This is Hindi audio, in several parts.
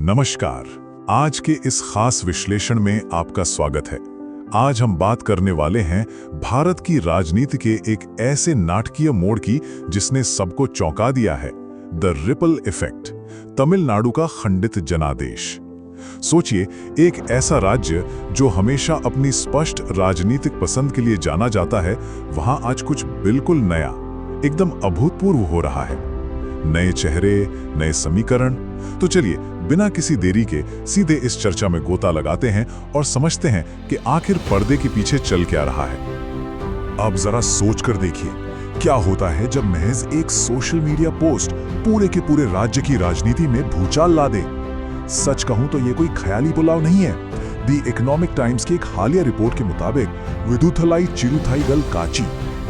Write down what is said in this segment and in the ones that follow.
नमस्कार। आज के इस खास विश्लेषण में आपका स्वागत है। आज हम बात करने वाले हैं भारत की राजनीति के एक ऐसे नाटकीय मोड़ की जिसने सबको चौंका दिया है, द रिपल इफेक्ट, तमिलनाडु का खंडित जनादेश। सोचिए, एक ऐसा राज्य जो हमेशा अपनी स्पष्ट राजनीतिक पसंद के लिए जाना जाता है, वहां आज कुछ बिल्कुल नया, एकदम अभूतपूर्व हो रहा है। नए चेहरे, नए समीकरण। तो चलिए बिना किसी देरी के सीधे इस चर्चा में गोता लगाते हैं और समझते हैं कि आखिर पर्दे के पीछे चल क्या रहा है। अब जरा सोच कर देखिए, क्या होता है जब महज एक सोशल मीडिया पोस्ट पूरे के पूरे राज्य की राजनीति में भूचाल ला दे। सच कहूं तो ये कोई ख्याली पुलाव नहीं है। द इकोनॉमिक टाइम्स की एक हालिया रिपोर्ट के मुताबिक विदुथलाई चिरुथाईगल काची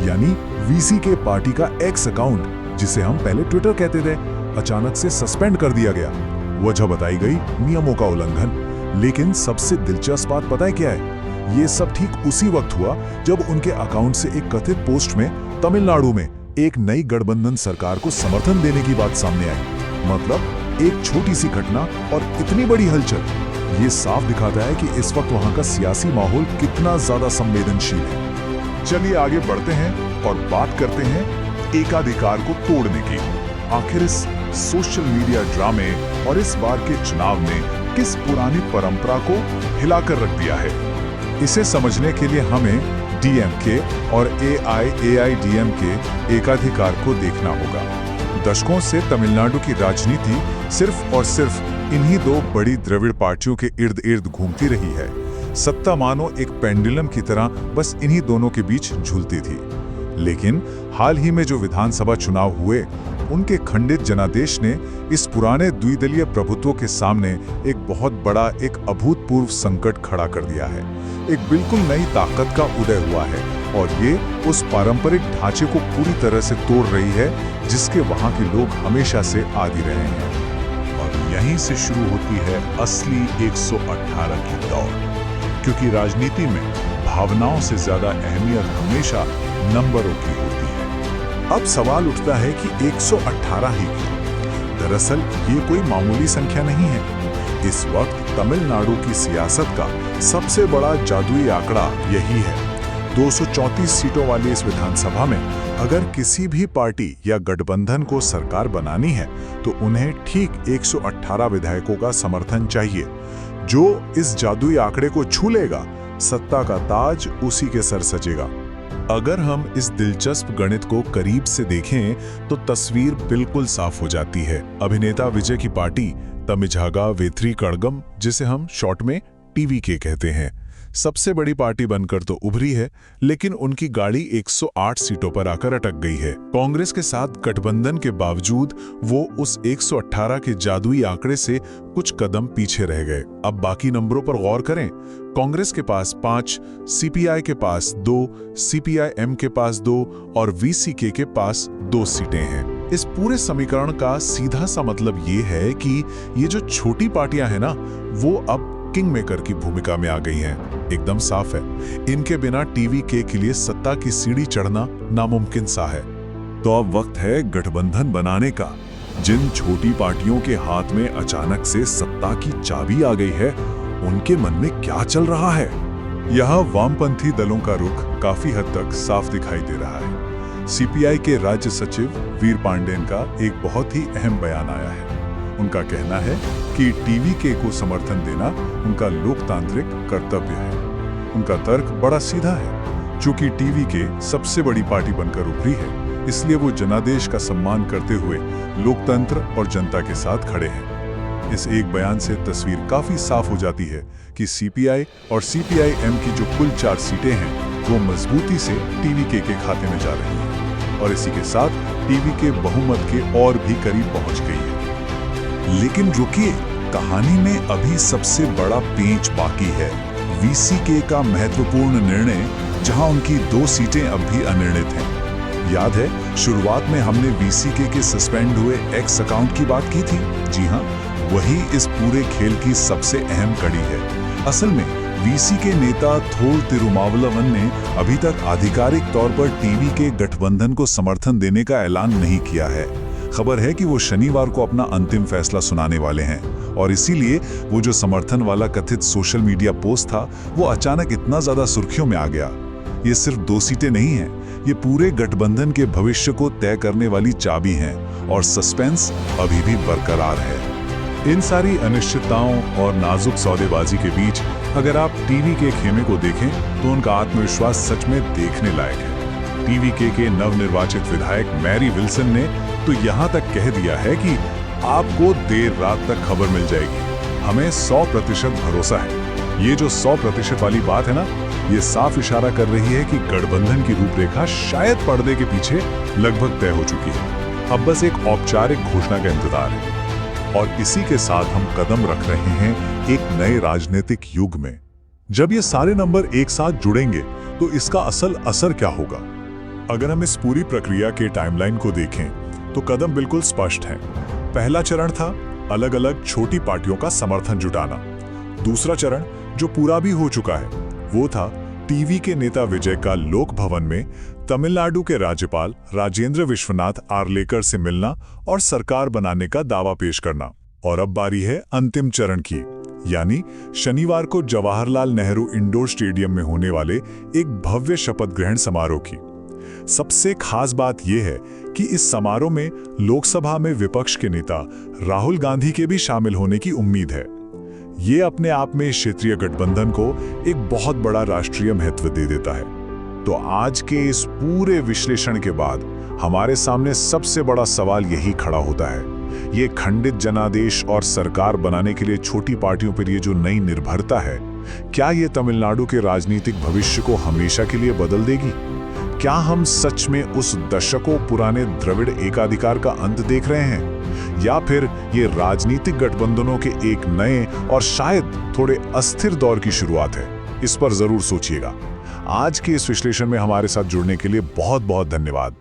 यानी वीसी के पार्टी का एक्स अकाउंट, जिसे हम पहले ट्विटर कहते थे, अचानक से सस्पेंड कर दिया गया। वजह बताई गई नियमों का उल्लंघन। लेकिन सबसे दिलचस्प बात पता है क्या है? ये सब ठीक उसी वक्त हुआ जब उनके अकाउंट से एक कथित पोस्ट में तमिलनाडु में एक नई गठबंधन सरकार को समर्थन देने की बात सामने आई। मतलब एक छोटी सी घटना और इतनी बड़ी हलचल। ये साफ दिखाता है कि इस वक्त वहां का सियासी माहौल कितना ज्यादा संवेदनशील है। चलिए आगे बढ़ते हैं और बात करते हैं एकाधिकार को तोड़ने की। आखिर इस सोशल मीडिया ड्रामे और इस बार के चुनाव ने किस पुरानी परंपरा को हिलाकर रख दिया है? इसे समझने के लिए हमें डीएमके और एआईएआईडीएमके एकाधिकार को देखना होगा। दशकों से तमिलनाडु की राजनीति सिर्फ और सिर्फ इन्हीं दो बड़ी द्रविड़ पार्टियों के इर्द गिर्द घूमती रही है। सत्ता मानो एक पेंडुलम की तरह बस इन्हीं दोनों के बीच झूलती थी। लेकिन हाल ही में जो विधानसभा चुनाव हुए, उनके खंडित जनादेश ने इस पुराने द्विदलीय प्रभुत्व के सामने एक बहुत बड़ा, एक अभूतपूर्व संकट खड़ा कर दिया है। एक बिल्कुल नई ताकत का उदय हुआ है और ये उस पारंपरिक ढांचे को पूरी तरह से तोड़ रही है जिसके वहां के लोग हमेशा से आदी रहे हैं। और यहीं से शुरू होती है असली 118 की दौड़, क्योंकि राजनीति में भावनाओं से ज्यादा अहमियत हमेशा नंबरों की होती है। अब सवाल उठता है कि 118 ही क्यों? दरअसल ये कोई मामूली संख्या नहीं है। इस वक्त तमिलनाडु की सियासत का सबसे बड़ा जादुई आंकड़ा यही है। 234 सीटों वाली इस विधानसभा में अगर किसी भी पार्टी या गठबंधन को सरकार बनानी है तो उन्हें ठीक 118 विधायकों का समर्थन चाहिए। जो इस जादुई आंकड़े को छू लेगा, सत्ता का ताज उसी के सर सजेगा। अगर हम इस दिलचस्प गणित को करीब से देखें तो तस्वीर बिल्कुल साफ हो जाती है। अभिनेता विजय की पार्टी तमिझागा वेथ्री कड़गम, जिसे हम शॉर्ट में टीवीके कहते हैं, सबसे बड़ी पार्टी बनकर तो उभरी है, लेकिन उनकी गाड़ी 108 सीटों पर आकर अटक गई है। कांग्रेस के साथ गठबंधन के बावजूद वो उस 118 के जादुई आंकड़े से कुछ कदम पीछे रह गए। अब बाकी नंबरों पर गौर करें। कांग्रेस के पास 5, सीपीआई के पास 2, सीपीआई-एम के पास 2 और वीसीके के पास 2 सीटें हैं। इस पूरे समीकरण का सीधा सा मतलब ये है कि ये जो छोटी पार्टियां हैं ना, वो अब किंग मेकर की भूमिका में आ गई हैं। एकदम साफ है, इनके बिना टीवीके के लिए सत्ता की सीढ़ी चढ़ना नामुमकिन सा है। तो अब वक्त है गठबंधन बनाने का। जिन छोटी पार्टियों के हाथ में अचानक से सत्ता की चाबी आ गई है, उनके मन में क्या चल रहा है? यहाँ वामपंथी दलों का रुख काफी हद तक साफ दिखाई दे रहा है। सीपीआई के राज्य सचिव वीर पांडेन का एक बहुत ही अहम बयान आया है। उनका कहना है कि टीवीके को समर्थन देना उनका लोकतांत्रिक कर्तव्य है। उनका तर्क बड़ा सीधा है। चूंकि टीवीके सबसे बड़ी पार्टी बनकर उभरी है, इसलिए वो जनादेश का सम्मान करते हुए लोकतंत्र और जनता के साथ खड़े हैं। इस एक बयान से तस्वीर काफी साफ हो जाती है कि सीपीआई और सीपीआई-एम की जो कुल 4 सीटें हैं, वो मजबूती से टीवीके के खाते में जा रही हैं और इसी के साथ टीवीके बहुमत के और भी करीब पहुंच गई है। लेकिन रुकिए, कहानी में अभी सबसे बड़ा पेंच बाकी है। वीसीके का महत्वपूर्ण निर्णय, जहां उनकी 2 सीटें अब भी अनिर्णित हैं। याद है, शुरुआत में हमने वीसीके के सस्पेंड हुए एक्स अकाउंट की बात की थी। जी हां, वही इस पूरे खेल की सबसे अहम कड़ी है। असल में वीसीके नेता थोल तिरुमावलवन ने अभी तक आधिकारिक तौर पर टीवीके गठबंधन को समर्थन देने का ऐलान नहीं किया है। खबर है कि वो शनिवार को अपना अंतिम फैसला सुनाने वाले हैं और इसीलिए वो जो समर्थन वाला कथित सोशल मीडिया पोस्ट था वो अचानक इतना ज्यादा सुर्खियों में आ गया। ये सिर्फ 2 सीटें नहीं हैं, ये पूरे गठबंधन के भविष्य को तय करने वाली चाबी हैं और सस्पेंस अभी भी बरकरार है। इन सारी अनिश्चितताओं और नाजुक सौदेबाजी के बीच अगर आप टीवीके खेमे को देखें तो उनका आत्मविश्वास सच में देखने लायक है। टीवीके के नवनिर्वाचित विधायक मैरी विल्सन ने तो यहां तक कह दिया है कि आपको देर रात तक खबर मिल जाएगी, हमें 100% भरोसा है। ये जो 100% वाली बात है ना, ये साफ इशारा कर रही है कि गठबंधन की रूपरेखा शायद पर्दे के पीछे लगभग तय हो चुकी है। अब बस एक औपचारिक घोषणा का इंतजार है। और इसी के साथ हम कदम रख रहे हैं एक नए राजनीतिक युग में। जब ये सारे नंबर एक साथ जुड़ेंगे तो इसका असल असर क्या होगा? अगर हम इस पूरी प्रक्रिया के टाइमलाइन को देखें तो कदम बिल्कुल स्पष्ट हैं। पहला चरण था अलग अलग छोटी पार्टियों का समर्थन जुटाना। दूसरा चरण जो पूरा भी हो चुका है वो था टीवी के नेता विजय का लोक भवन में तमिलनाडु के राज्यपाल राजेंद्र विश्वनाथ आर्लेकर से मिलना और सरकार बनाने का दावा पेश करना। और अब बारी है अंतिम चरण की, यानी शनिवार को जवाहरलाल नेहरू इंडोर स्टेडियम में होने वाले एक भव्य शपथ ग्रहण समारोह की। सबसे खास बात यह है कि इस समारोह में लोकसभा में विपक्ष के नेता राहुल गांधी के भी शामिल होने की उम्मीद है। ये अपने आप में क्षेत्रीय गठबंधन को एक बहुत बड़ा राष्ट्रीय महत्व दे देता है। तो आज के इस पूरे विश्लेषण के बाद हमारे सामने सबसे बड़ा सवाल यही खड़ा होता है। ये खंडित जनादेश और सरकार बनाने के लिए छोटी पार्टियों पर ये जो नई निर्भरता है, क्या ये तमिलनाडु के राजनीतिक भविष्य को हमेशा के लिए बदल देगी? क्या हम सच में उस दशकों पुराने द्रविड़ एकाधिकार का अंत देख रहे हैं, या फिर ये राजनीतिक गठबंधनों के एक नए और शायद थोड़े अस्थिर दौर की शुरुआत है? इस पर जरूर सोचिएगा। आज के इस विश्लेषण में हमारे साथ जुड़ने के लिए बहुत बहुत धन्यवाद।